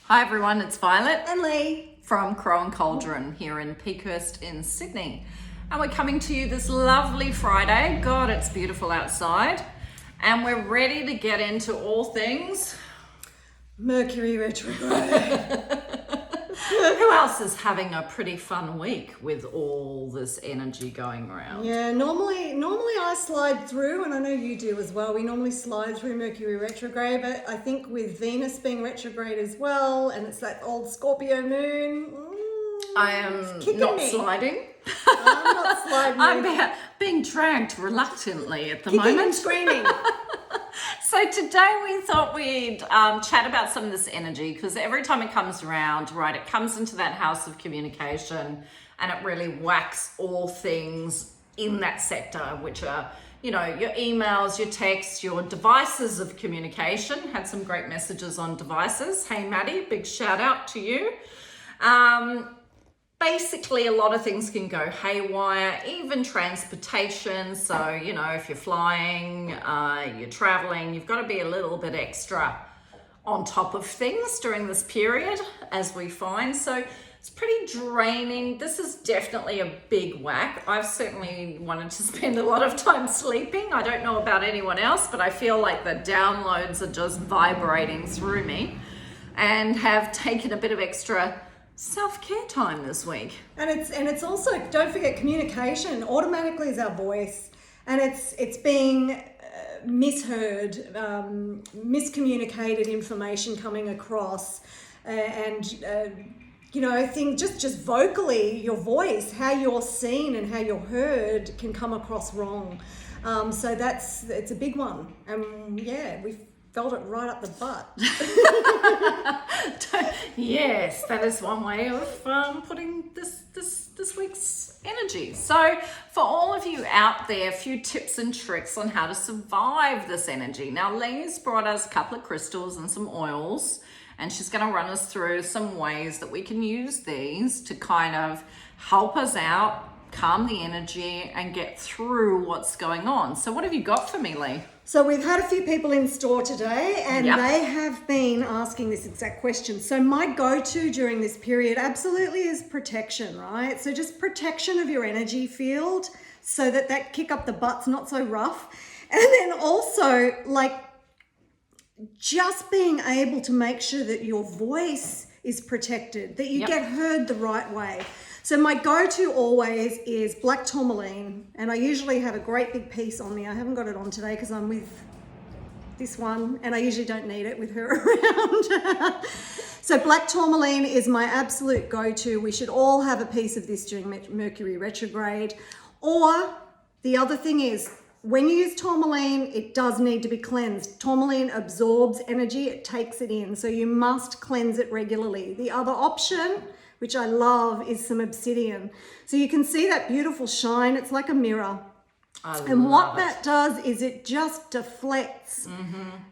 Hi everyone, it's Violet And Lee. from Crow and Cauldron here in Peakhurst in Sydney. And we're coming to you this lovely Friday. God, it's beautiful outside. And we're ready to get into all things. Mercury retrograde. Who else is having a pretty fun week with all this energy going around? Yeah, normally I slide through, and I know you do as well. We normally slide through Mercury retrograde, but I think with Venus being retrograde as well, and it's that old Scorpio moon. I am kicking not me. sliding. I'm not sliding. I'm being dragged reluctantly at the kicking and moment. screaming. So today we thought we'd chat about some of this energy, because every time it comes around, right, it comes into that house of communication and it really whacks all things in that sector, which are, you know, your emails, your texts, your devices of communication. Had some great messages on devices. Hey, Maddie, big shout out to you. Basically, a lot of things can go haywire, even transportation. So, you know, if you're flying, you're traveling, you've got to be a little bit extra on top of things during this period, as we find. So it's pretty draining. This is definitely a big whack. I've certainly wanted to spend a lot of time sleeping. I don't know about anyone else, but I feel like the downloads are just vibrating through me, and have taken a bit of extra self-care time this week. And it's also, don't forget, communication automatically is our voice, and it's being misheard, miscommunicated information coming across, you know, I think just vocally, your voice, how you're seen and how you're heard can come across wrong. So it's a big one, and yeah, we've felt it right up the butt. Yes, that is one way of putting this week's energy. So for all of you out there, a few tips and tricks on how to survive this energy. Now, Lee's brought us a couple of crystals and some oils, and she's going to run us through some ways that we can use these to kind of help us out, calm the energy, and get through what's going on. So what have you got for me, Lee? So we've had a few people in store today, and Yep. they have been asking this exact question. So my go-to during this period absolutely is protection, right? So just protection of your energy field so that kick up the butt's not so rough. And then also, like, just being able to make sure that your voice is protected, that you Yep. get heard the right way. So my go-to always is black tourmaline, and I usually have a great big piece on me. I haven't got it on today because I'm with this one, and I usually don't need it with her around. So black tourmaline is my absolute go-to. We should all have a piece of this during Mercury retrograde. Or the other thing is, when you use tourmaline, it does need to be cleansed. Tourmaline absorbs energy, it takes it in, so you must cleanse it regularly. The other option, which I love, is some obsidian. So you can see that beautiful shine. It's like a mirror. And what that does is it just deflects,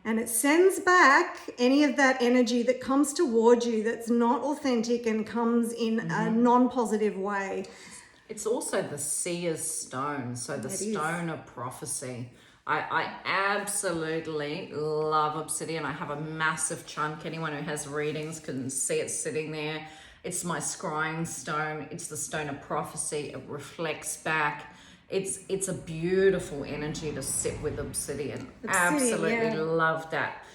and it sends back any of that energy that comes towards you that's not authentic and comes in a non-positive way. It's also the seer's stone, so the stone of prophecy. I absolutely love obsidian. I have a massive chunk. Anyone who has readings can see it sitting there. It's my scrying stone. It's the stone of prophecy. It reflects back. It's a beautiful energy to sit with obsidian. Absolutely yeah. love that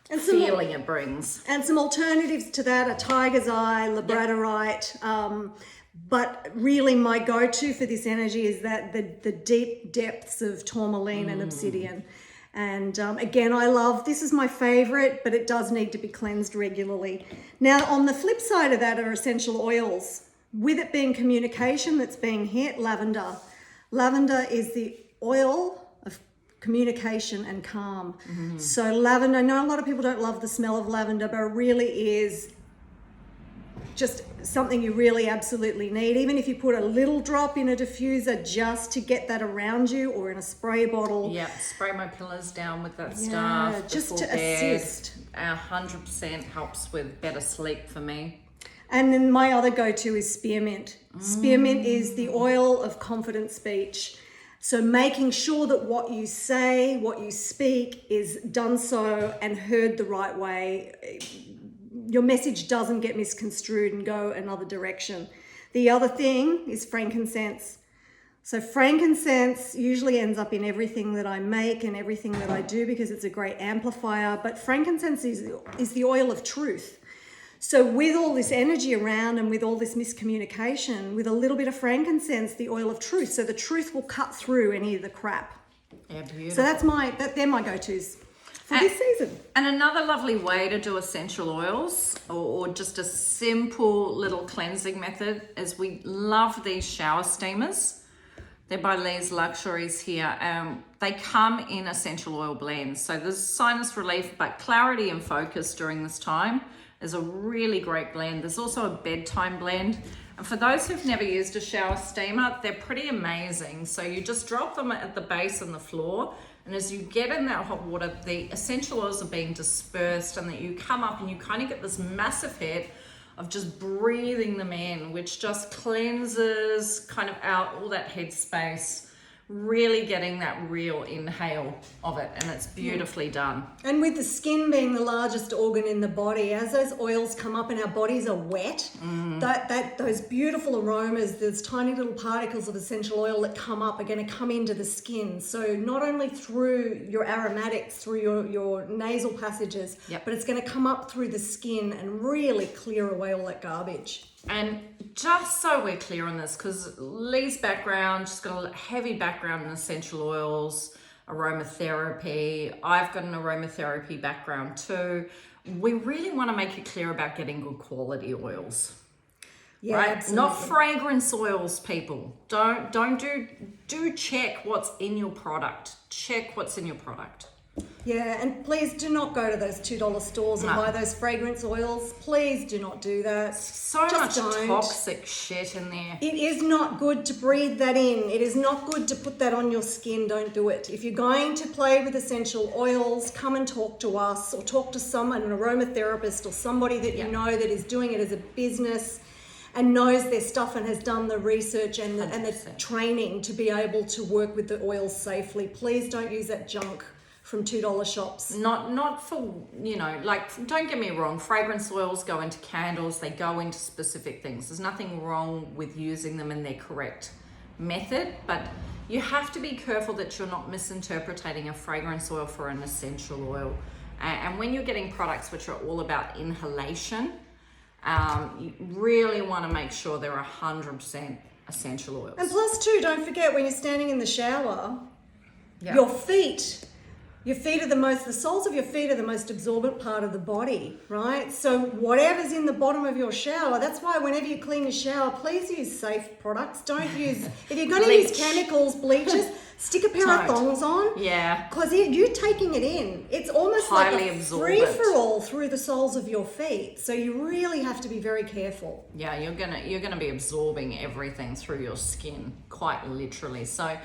And feeling it brings. And some alternatives to that are tiger's eye, labradorite. But really my go-to for this energy is that the deep depths of tourmaline and obsidian. And again, I love, this is my favorite, but it does need to be cleansed regularly. Now, on the flip side of that are essential oils. With it being communication that's being hit, lavender. Lavender is the oil of communication and calm. So lavender, I know a lot of people don't love the smell of lavender, but it really is just something you really absolutely need. Even if you put a little drop in a diffuser just to get that around you, or in a spray bottle. Yep, spray my pillows down with that Yeah, stuff. just before to bed. assist. 100% helps with better sleep for me. And then my other go-to is spearmint. Spearmint is the oil of confident speech. So making sure that what you say, what you speak is done so and heard the right way. your message doesn't get misconstrued and go another direction. The other thing is frankincense. So frankincense usually ends up in everything that I make and everything that I do because it's a great amplifier, but frankincense is the oil of truth. So with all this energy around and with all this miscommunication, with a little bit of frankincense, the oil of truth, so the truth will cut through any of the crap. Yeah, beautiful. So they're my go-tos for this season. And another lovely way to do essential oils or just a simple little cleansing method is we love these shower steamers. They're by Lee's Luxuries here. They come in essential oil blends. So there's sinus relief, but clarity and focus during this time is a really great blend. There's also a bedtime blend. And for those who've never used a shower steamer, they're pretty amazing. So you just drop them at the base and the floor. And as you get in that hot water, the essential oils are being dispersed and that you come up and you kind of get this massive hit of just breathing them in, which just cleanses kind of out all that head space, really getting that real inhale of it, and it's beautifully done. And with the skin being the largest organ in the body, as those oils come up and our bodies are wet, those beautiful aromas, those tiny little particles of essential oil that come up are going to come into the skin. So not only through your aromatics, through your nasal passages, but it's going to come up through the skin and really clear away all that garbage. And just so we're clear on this, because Lee's background, she's got a heavy background in essential oils, aromatherapy. I've got an aromatherapy background too. We really want to make it clear about getting good quality oils. Yeah, right? absolutely. Not fragrance oils, people. Do check what's in your product. Check what's in your product. Yeah, and please do not go to those $2 stores and buy those fragrance oils. Please do not do that. So Just much don't. toxic shit in there. It is not good to breathe that in. It is not good to put that on your skin. Don't do it. If you're going to play with essential oils, come and talk to us or talk to someone, an aromatherapist or somebody that you know that is doing it as a business and knows their stuff and has done the research and the training to be able to work with the oils safely. Please don't use that junk from $2 shops. Not for, like, don't get me wrong, fragrance oils go into candles, they go into specific things. There's nothing wrong with using them in their correct method, but you have to be careful that you're not misinterpreting a fragrance oil for an essential oil. And when you're getting products which are all about inhalation, you really want to make sure they're 100% essential oils. And plus too, don't forget when you're standing in the shower, the soles of your feet are the most absorbent part of the body, right? So whatever's in the bottom of your shower, that's why whenever you clean your shower, please use safe products. Don't use, if you're going to use chemicals, bleaches, stick a pair of thongs on. Yeah. Because you're taking it in. It's almost Highly like a absorbent. free-for-all through the soles of your feet. So you really have to be very careful. Yeah, you're gonna be absorbing everything through your skin, quite literally. So,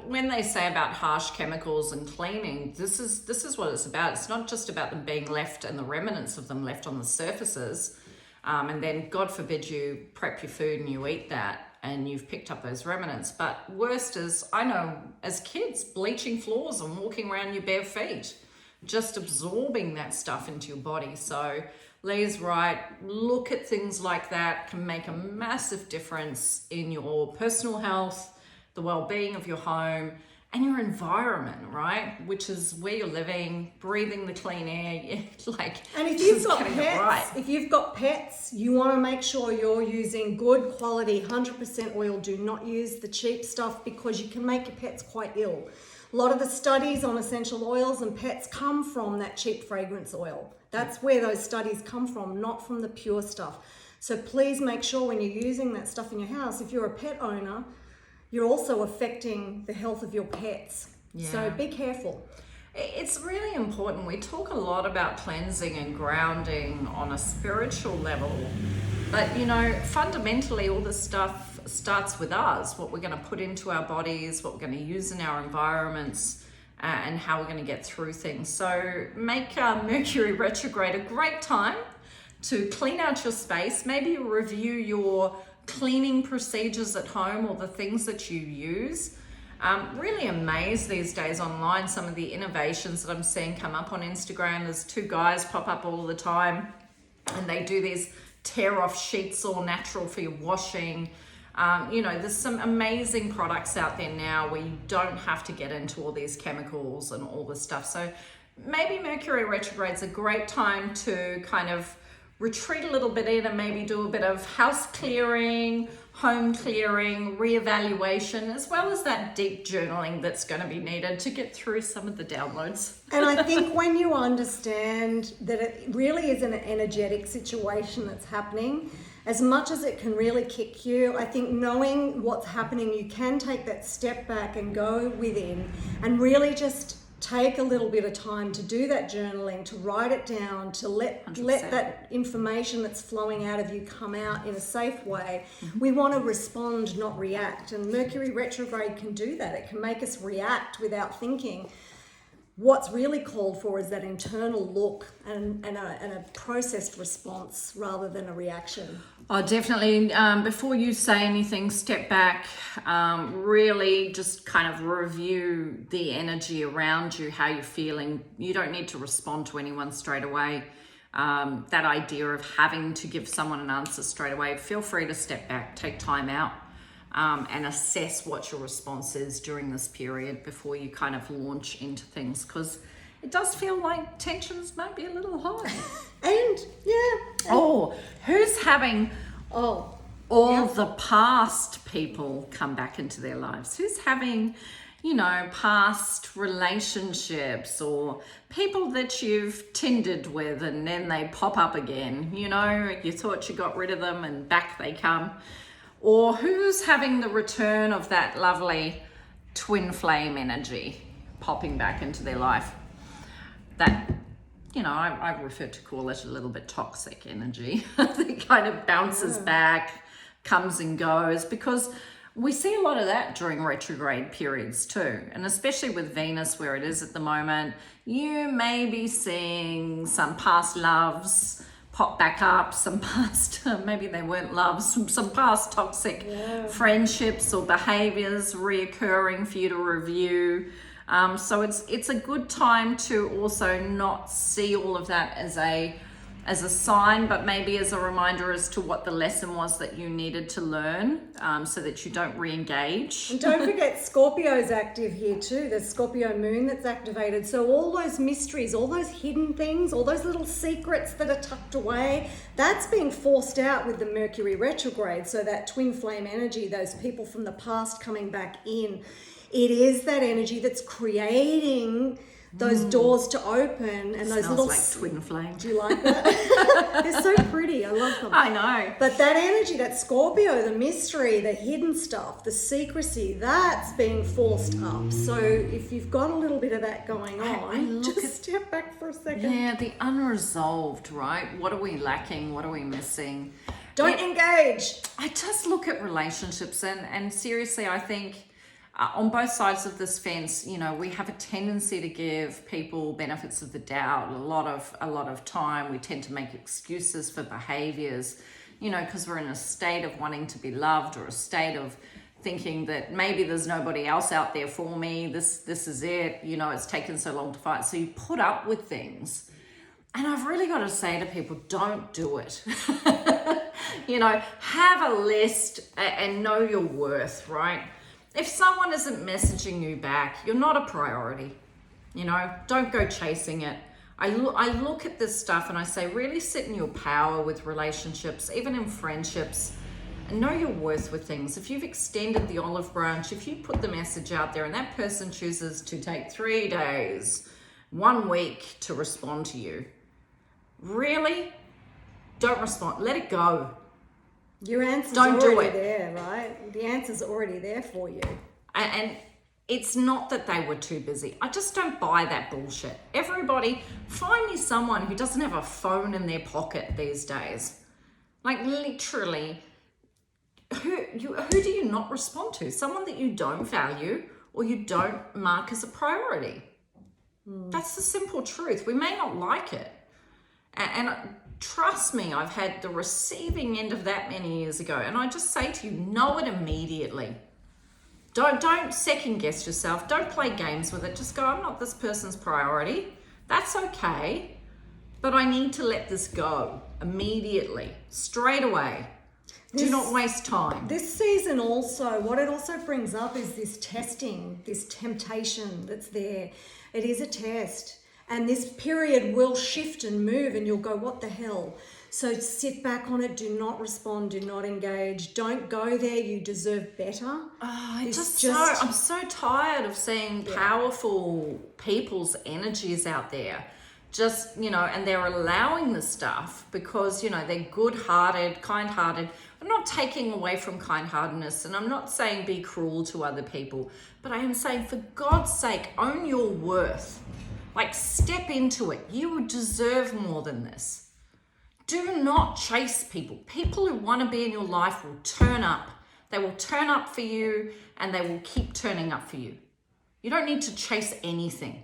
when they say about harsh chemicals and cleaning, this is what it's about. It's not just about them being left and the remnants of them left on the surfaces, and then God forbid you prep your food and you eat that and you've picked up those remnants. But worst is, I know as kids, bleaching floors and walking around your bare feet, just absorbing that stuff into your body. So Lee's right, look at things like that, can make a massive difference in your personal health, the well-being of your home and your environment, right? Which is where you're living, breathing the clean air, And if you've got pets, you want to make sure you're using good quality 100% oil. Do not use the cheap stuff because you can make your pets quite ill. A lot of the studies on essential oils and pets come from that cheap fragrance oil. That's where those studies come from, not from the pure stuff. So please make sure when you're using that stuff in your house, if you're a pet owner, you're also affecting the health of your pets. Yeah. So be careful. It's really important. We talk a lot about cleansing and grounding on a spiritual level, but fundamentally all this stuff starts with us, what we're going to put into our bodies, what we're going to use in our environments, and how we're going to get through things. So make Mercury retrograde a great time to clean out your space, maybe review your cleaning procedures at home or the things that you use. Really amazed these days online some of the innovations that I'm seeing come up on Instagram. There's two guys pop up all the time and they do these tear off sheets, all natural for your washing. You know, there's some amazing products out there now where you don't have to get into all these chemicals and all this stuff. So maybe Mercury retrograde's a great time to kind of retreat a little bit in and maybe do a bit of house clearing, home clearing, reevaluation, as well as that deep journaling that's going to be needed to get through some of the downloads. And I think when you understand that it really is an energetic situation that's happening, as much as it can really kick you, I think knowing what's happening, you can take that step back and go within and really just take a little bit of time to do that journaling, to write it down, to let that information that's flowing out of you come out in a safe way. We want to respond, not react. And Mercury retrograde can do that. It can make us react without thinking. What's really called for is that internal look and a processed response rather than a reaction. Oh, definitely. Before you say anything, step back, really just kind of review the energy around you, how you're feeling. You don't need to respond to anyone straight away. That idea of having to give someone an answer straight away, feel free to step back, take time out. And assess what your response is during this period before you kind of launch into things, because it does feel like tensions might be a little high. And Who's having all yeah. the past people come back into their lives? Who's having, you know, past relationships or people that you've Tindered with and then they pop up again? You know, you thought you got rid of them and back they come. Or who's having the return of that lovely twin flame energy popping back into their life? That, you know, I prefer to call it a little bit toxic energy. It kind of bounces back, comes and goes, because we see a lot of that during retrograde periods too. And especially with Venus where it is at the moment, you may be seeing some past loves pop back up, some past, maybe they weren't loves, some past toxic friendships or behaviors reoccurring for you to review. So it's a good time to also not see all of that as a sign, but maybe as a reminder as to what the lesson was that you needed to learn, so that you don't re-engage. And don't forget Scorpio's active here too. There's Scorpio moon that's activated. So all those mysteries, all those hidden things, all those little secrets that are tucked away, that's being forced out with the Mercury retrograde. So that twin flame energy, those people from the past coming back in, it is that energy that's creating those doors to open and those Smells little like twin flames. Do you like that? They're so pretty. I love them. I know. But that energy, that Scorpio, the mystery, the hidden stuff, the secrecy, that's being forced up. So if you've got a little bit of that going on, just step back for a second. Yeah, the unresolved, right? What are we lacking? What are we missing? Don't engage. I just look at relationships and seriously, I think on both sides of this fence, you know, we have a tendency to give people benefits of the doubt. A lot of time we tend to make excuses for behaviors, you know, because we're in a state of wanting to be loved or a state of thinking that maybe there's nobody else out there for me. This is it. You know, it's taken so long to fight. So you put up with things. And I've really got to say to people, don't do it. You know, have a list and know your worth, right? If someone isn't messaging you back, you're not a priority. You know, don't go chasing it. I look at this stuff and I say, really sit in your power with relationships, even in friendships, and know your worth with things. If you've extended the olive branch, if you put the message out there and that person chooses to take 3 days, 1 week to respond to you, really, don't respond. Let it go. Your answer's Don't do already it. there, right? The answer's already there for you. And it's not that they were too busy. I just don't buy that bullshit. Everybody, find me someone who doesn't have a phone in their pocket these days. Like literally, who do you not respond to? Someone that you don't value or you don't mark as a priority. That's the simple truth. We may not like it. And trust me, I've had the receiving end of that many years ago. And I just say to you, know it immediately. Don't second guess yourself. Don't play games with it. Just go, I'm not this person's priority. That's okay. but I need to let this go immediately, straight away. Do not waste time. This season also, what it also brings up is this testing, this temptation that's there. It is a test. And this period will shift and move and you'll go, what the hell? So sit back on it. Do not respond. Do not engage. Don't go there. You deserve better. I'm so tired of seeing powerful people's energies out there. Just, and they're allowing the stuff because, they're good-hearted, kind-hearted. I'm not taking away from kind-heartedness, and I'm not saying be cruel to other people, but I am saying, for God's sake, own your worth. Like, step into it. You deserve more than this. Do not chase people. People who want to be in your life will turn up. They will turn up for you, and they will keep turning up for you. You don't need to chase anything.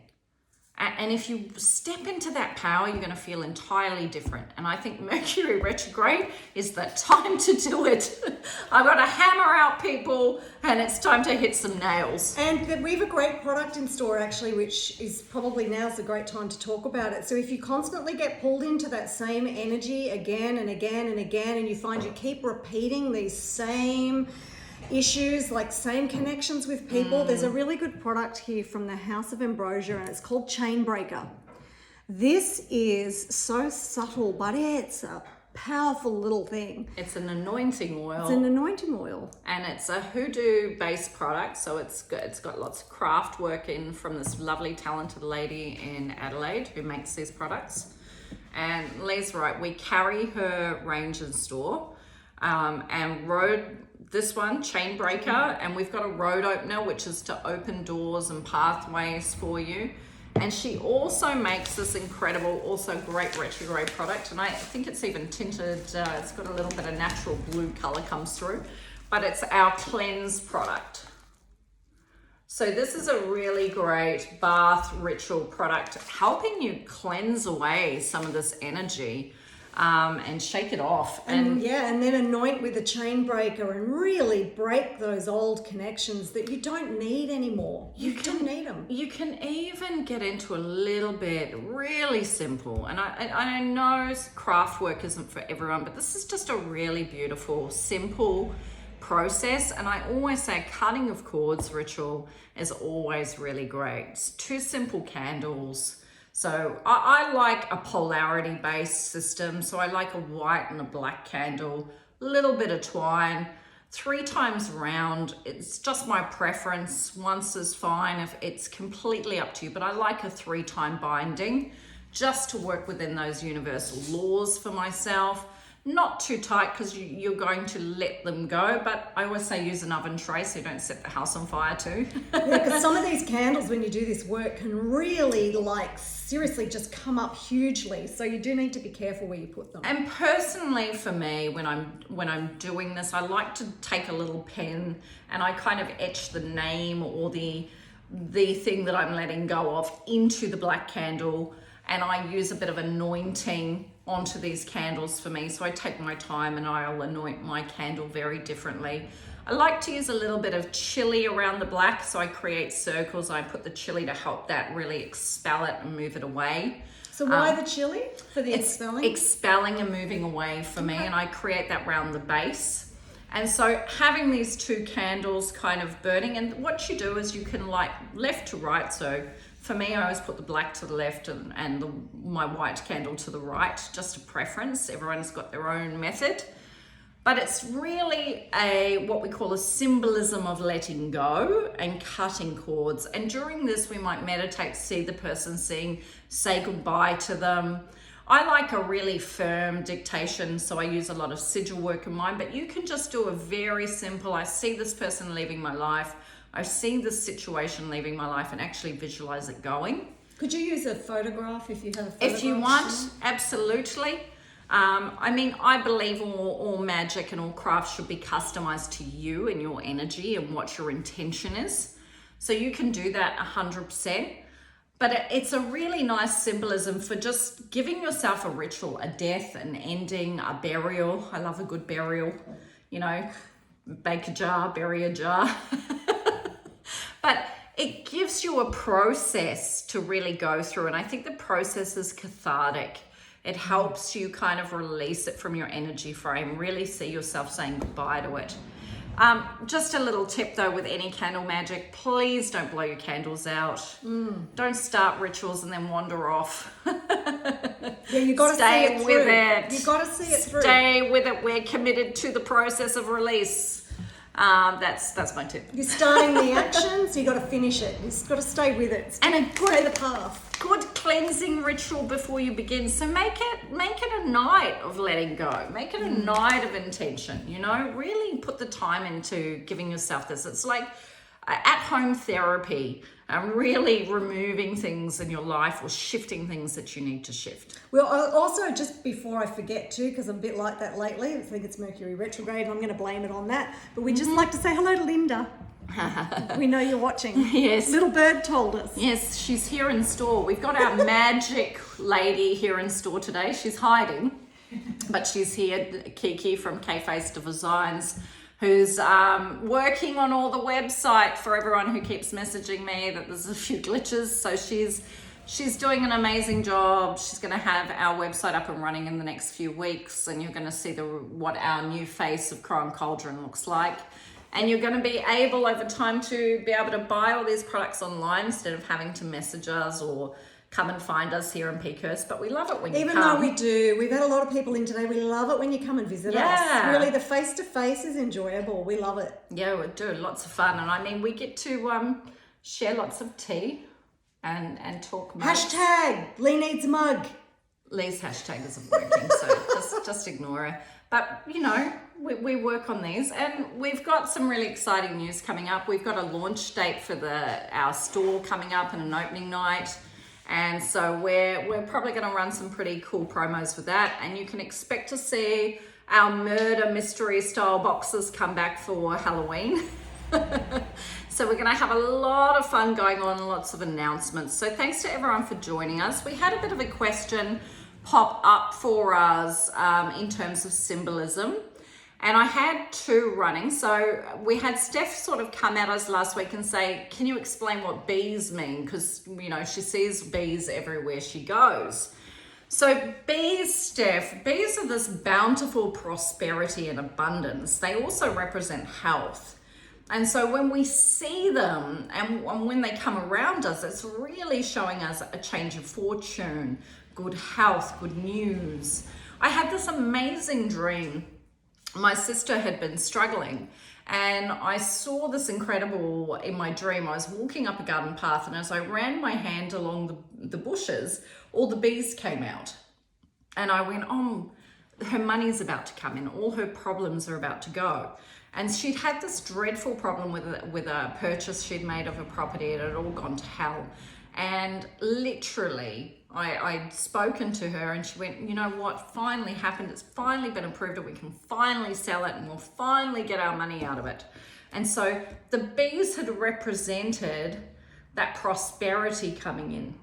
And if you step into that power, you're going to feel entirely different. And I think Mercury retrograde is the time to do it. I've got to hammer out people and it's time to hit some nails. And we have a great product in store actually, which is probably now's a great time to talk about it. So if you constantly get pulled into that same energy again and again and again, and you find you keep repeating these same issues, like same connections with people, there's a really good product here from the House of Ambrosia and it's called Chain Breaker. This is so subtle, but it's a powerful little thing. It's an anointing oil. It's an anointing oil. And it's a hoodoo based product, so it's got lots of craft work in from this lovely talented lady in Adelaide who makes these products. And Lee's right, we carry her range in store, and this one, Chain Breaker, and we've got a road opener, which is to open doors and pathways for you. And she also makes this incredible, also great retrograde product. And I think it's even tinted, it's got a little bit of natural blue color comes through, but it's our cleanse product. So this is a really great bath ritual product, helping you cleanse away some of this energy. And shake it off. And then anoint with a chain breaker and really break those old connections that you don't need anymore. You don't need them. You can even get into a little bit really simple. And I know craft work isn't for everyone, but this is just a really beautiful, simple process. And I always say cutting of cords ritual is always really great. It's 2 simple candles. So I like a polarity based system. So I like a white and a black candle, a little bit of twine, 3 times round. It's just my preference. Once is fine if it's completely up to you, but I like a 3-time binding just to work within those universal laws for myself. Not too tight because you're going to let them go, but I always say use an oven tray so you don't set the house on fire too. Yeah, because some of these candles, when you do this work, can really seriously just come up hugely. So you do need to be careful where you put them. And personally for me, when I'm doing this, I like to take a little pen and I kind of etch the name or the thing that I'm letting go of into the black candle, and I use a bit of anointing onto these candles for me. So I take my time and I'll anoint my candle very differently. I like to use a little bit of chili around the black, so I create circles. I put the chili to help that really expel it and move it away. So why the chili? For the expelling? Expelling and moving away for me, and I create that around the base. And so having these 2 candles kind of burning, and what you do is you can light left to right. So for me, I always put the black to the left and my white candle to the right, just a preference. Everyone's got their own method. But it's really what we call a symbolism of letting go and cutting cords. And during this, we might meditate, see the person, say goodbye to them. I like a really firm dictation, so I use a lot of sigil work in mine, but you can just do a very simple, I see this person leaving my life, I see this situation leaving my life, and actually visualize it going. Could you use a photograph if you have a photograph? If you want, absolutely. I believe all magic and all crafts should be customized to you and your energy and what your intention is. So you can do that 100%. But it's a really nice symbolism for just giving yourself a ritual, a death, an ending, a burial. I love a good burial, bake a jar, bury a jar. But it gives you a process to really go through. And I think the process is cathartic. It helps you kind of release it from your energy frame, really see yourself saying goodbye to it. Just a little tip though with any candle magic, please don't blow your candles out. Don't start rituals and then wander off. Yeah, you got to see it with through. it. You got to see it through. Stay with it. We're committed to the process of release. That's my tip. You're starting the action, so you got to finish it. You just got to stay with it. And a Stay the path. Good cleansing ritual before you begin. So make it a night of letting go. Make it a night of intention. You know, really put the time into giving yourself this. It's like at-home therapy. Really removing things in your life or shifting things that you need to shift. Well, also, just before I forget to, because I'm a bit like that lately, I think it's Mercury retrograde, and I'm going to blame it on that. But we just like to say hello to Linda. We know you're watching. Yes. Little bird told us. Yes, she's here in store. We've got our magic lady here in store today. She's hiding, but she's here, Kiki from K-Face Designs, who's working on all the website for everyone who keeps messaging me that there's a few glitches. So she's doing an amazing job. She's going to have our website up and running in the next few weeks, and you're going to see what our new face of Crown Cauldron looks like. And you're going to be able over time to be able to buy all these products online instead of having to message us or come and find us here in Peakhurst. But we love it when you come. Even though we do, we've had a lot of people in today. We love it when you come and visit us. Really, the face-to-face is enjoyable. We love it. Yeah, we do. Lots of fun. And I mean, we get to share lots of tea and talk much. Hashtag Lee needs a mug. Lee's hashtag isn't working, so just ignore her. But, you know, we work on these, and we've got some really exciting news coming up. We've got a launch date for our store coming up and an opening night. And so we're probably going to run some pretty cool promos for that. And you can expect to see our murder mystery style boxes come back for Halloween. So we're going to have a lot of fun going on, lots of announcements. So thanks to everyone for joining us. We had a bit of a question pop up for us in terms of symbolism. And I had two running. So we had Steph sort of come at us last week and say, can you explain what bees mean? Because, you know, she sees bees everywhere she goes. So bees, Steph, bees are this bountiful prosperity and abundance. They also represent health. And so when we see them and when they come around us, it's really showing us a change of fortune, good health, good news. I had this amazing dream. My sister had been struggling, and I saw this incredible in my dream. I was walking up a garden path, and as I ran my hand along the bushes, all the bees came out. And I went, oh, her money's about to come in. All her problems are about to go. And she'd had this dreadful problem with a purchase she'd made of a property. It had all gone to hell. And literally, I'd spoken to her and she went, you know what finally happened? It's finally been approved and we can finally sell it and we'll finally get our money out of it. And so the bees had represented that prosperity coming in.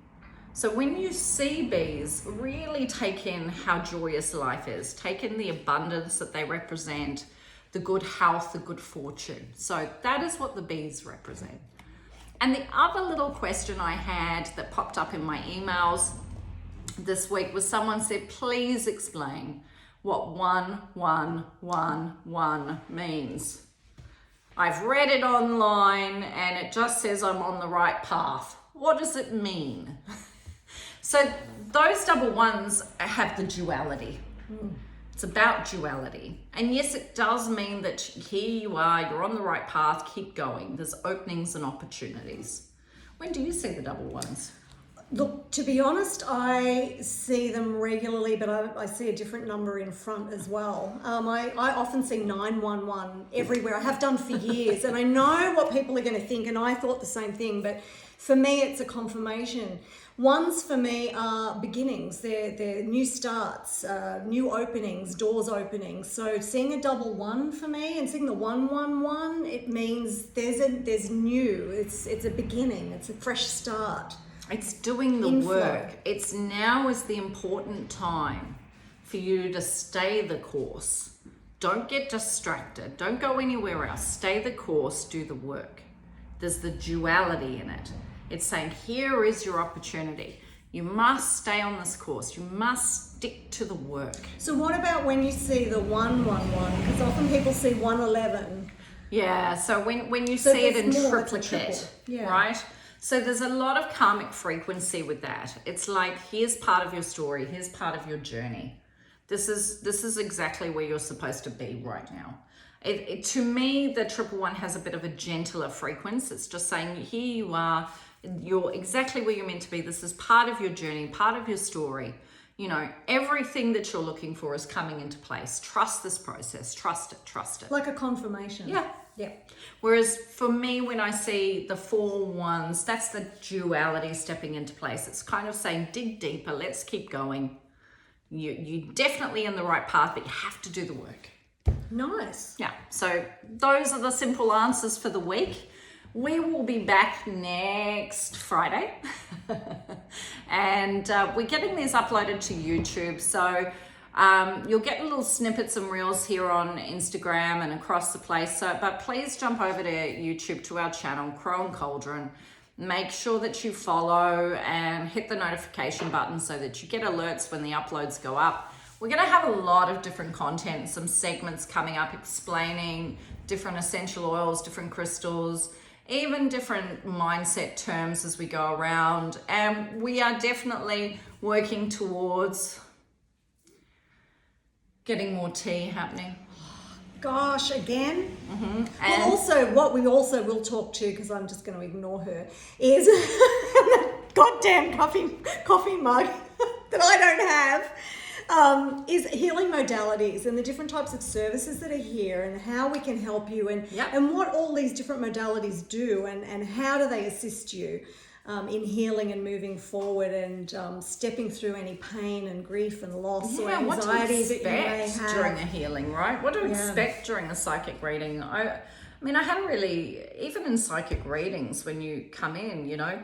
So when you see bees, really take in how joyous life is. Take in the abundance that they represent, the good health, the good fortune. So that is what the bees represent. And the other little question I had that popped up in my emails this week was someone said, please explain what 1111 means. I've read it online and it just says I'm on the right path. What does it mean? So those double ones have the duality. It's about duality. And yes, it does mean that here you are, you're on the right path, keep going. There's openings and opportunities. When do you see the double ones? Look, to be honest, I see them regularly, but I see a different number in front as well. I often see 911 everywhere. I have done for years, and I know what people are going to think, and I thought the same thing, but for me, it's a confirmation. Ones for me are beginnings. They're new starts, new openings, doors opening. So seeing a double one for me and seeing the 111, it means there's new. It's a beginning. It's a fresh start. It's doing the work. It's now is the important time for you to stay the course. Don't get distracted. Don't go anywhere else. Stay the course, do the work. There's the duality in it. It's saying, here is your opportunity. You must stay on this course. You must stick to the work. So what about when you see the 111? Because often people see 111. Yeah, so when you So see it in there's more, it's a triplicate, triple. Yeah. right? So there's a lot of karmic frequency with that. It's like, here's part of your story, here's part of your journey. This is exactly where you're supposed to be right now. To me, the 111 has a bit of a gentler frequency. It's just saying, here you are, you're exactly where you're meant to be. This is part of your journey, part of your story. You know, everything that you're looking for is coming into place. Trust this process, trust it. Like a confirmation. Yeah. Yeah. Whereas for me, when I see the 4 ones, that's the duality stepping into place. It's kind of saying, dig deeper, let's keep going. You're definitely in the right path, but you have to do the work. Nice. Yeah, so those are the simple answers for the week. We will be back next Friday. And we're getting these uploaded to YouTube. So you'll get little snippets and reels here on Instagram and across the place. So, but please jump over to YouTube to our channel, Crow and Cauldron. Make sure that you follow and hit the notification button so that you get alerts when the uploads go up. We're going to have a lot of different content, some segments coming up explaining different essential oils, different crystals, even different mindset terms as we go around. And we are definitely working towards getting more tea happening. Gosh, again. Mm-hmm. Well, also, what we also will talk to, because I'm just going to ignore her, is that goddamn coffee mug that I don't have, is healing modalities and the different types of services that are here and how we can help you and what all these different modalities do and how do they assist you in healing and moving forward and stepping through any pain and grief and loss or anxiety that you may have during a healing, right? What to expect during a psychic reading? I mean, I hadn't really, even in psychic readings, when you come in, you know,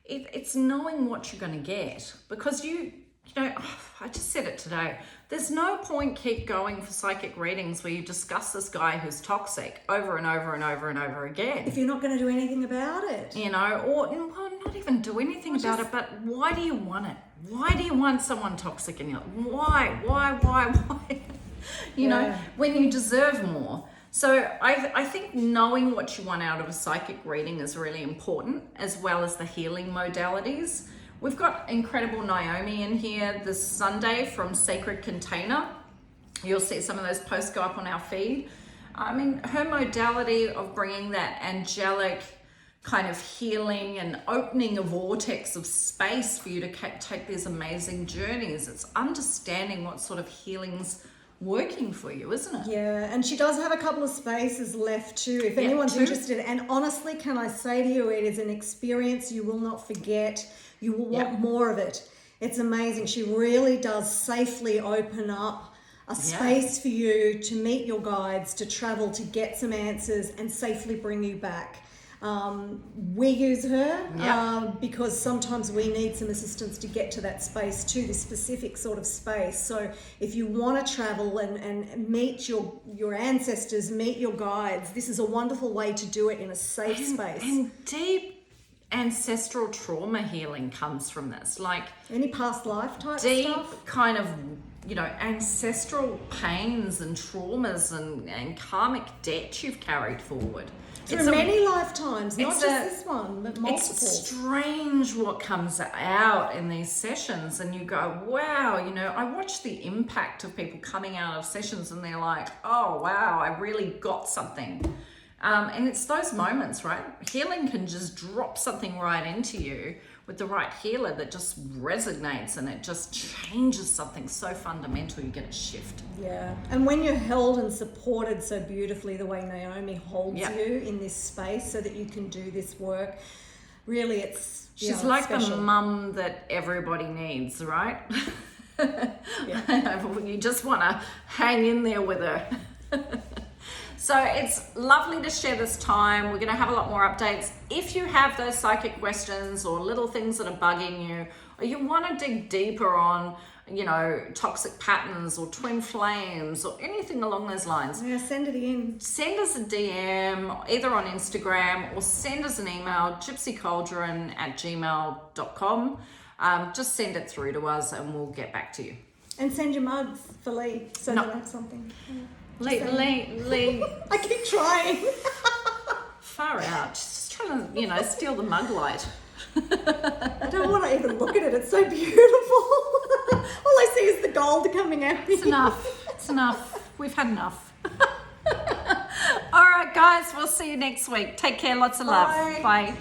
it's knowing what you're going to get, because you know, I just said it today. There's no point keep going for psychic readings where you discuss this guy who's toxic over and over and over and over again. if you're not going to do anything about it. You know, or well, not even do anything about it, but why do you want it? Why do you want someone toxic in your life? Why? You know, when you deserve more. So I think knowing what you want out of a psychic reading is really important, as well as the healing modalities. We've got incredible Naomi in here this Sunday from Sacred Container. You'll see some of those posts go up on our feed. I mean, her modality of bringing that angelic kind of healing and opening a vortex of space for you to take these amazing journeys. It's understanding what sort of healing's working for you, isn't it? Yeah, and she does have a couple of spaces left too, if anyone's interested. And honestly, can I say to you, it is an experience you will not forget. You will want more of it. It's amazing. She really does safely open up a space for you to meet your guides, to travel, to get some answers and safely bring you back. We use her because sometimes we need some assistance to get to that space, to this specific sort of space. So if you want to travel and meet your ancestors, meet your guides, this is a wonderful way to do it in a safe space. And deep ancestral trauma healing comes from this, like any past life type deep stuff. kind of, you know, ancestral pains and traumas and karmic debt you've carried forward. Through many lifetimes, not just this one, but multiple. It's strange what comes out in these sessions, and you go, wow, you know, I watch the impact of people coming out of sessions and they're like, oh, wow, I really got something. And it's those moments, right? Healing can just drop something right into you with the right healer that just resonates, and it just changes something so fundamental. You get a shift. Yeah, and when you're held and supported so beautifully the way Naomi holds you in this space so that you can do this work, really it's She's like special. the mum that everybody needs, right? You just want to hang in there with her. So it's lovely to share this time. We're going to have a lot more updates. If you have those psychic questions or little things that are bugging you, or you want to dig deeper on, you know, toxic patterns or twin flames or anything along those lines, Send it in. send us a DM either on Instagram or send us an email, gypsycauldron@gmail.com. Just send it through to us and we'll get back to you. And send your mugs for Lee so No. that I have something. Lee, I keep trying. far out. Just trying to, steal the mug light. I don't want to even look at it. It's so beautiful. All I see is the gold coming out. It's enough. It's enough. We've had enough. All right, guys. We'll see you next week. Take care. Lots of love. Bye. Bye.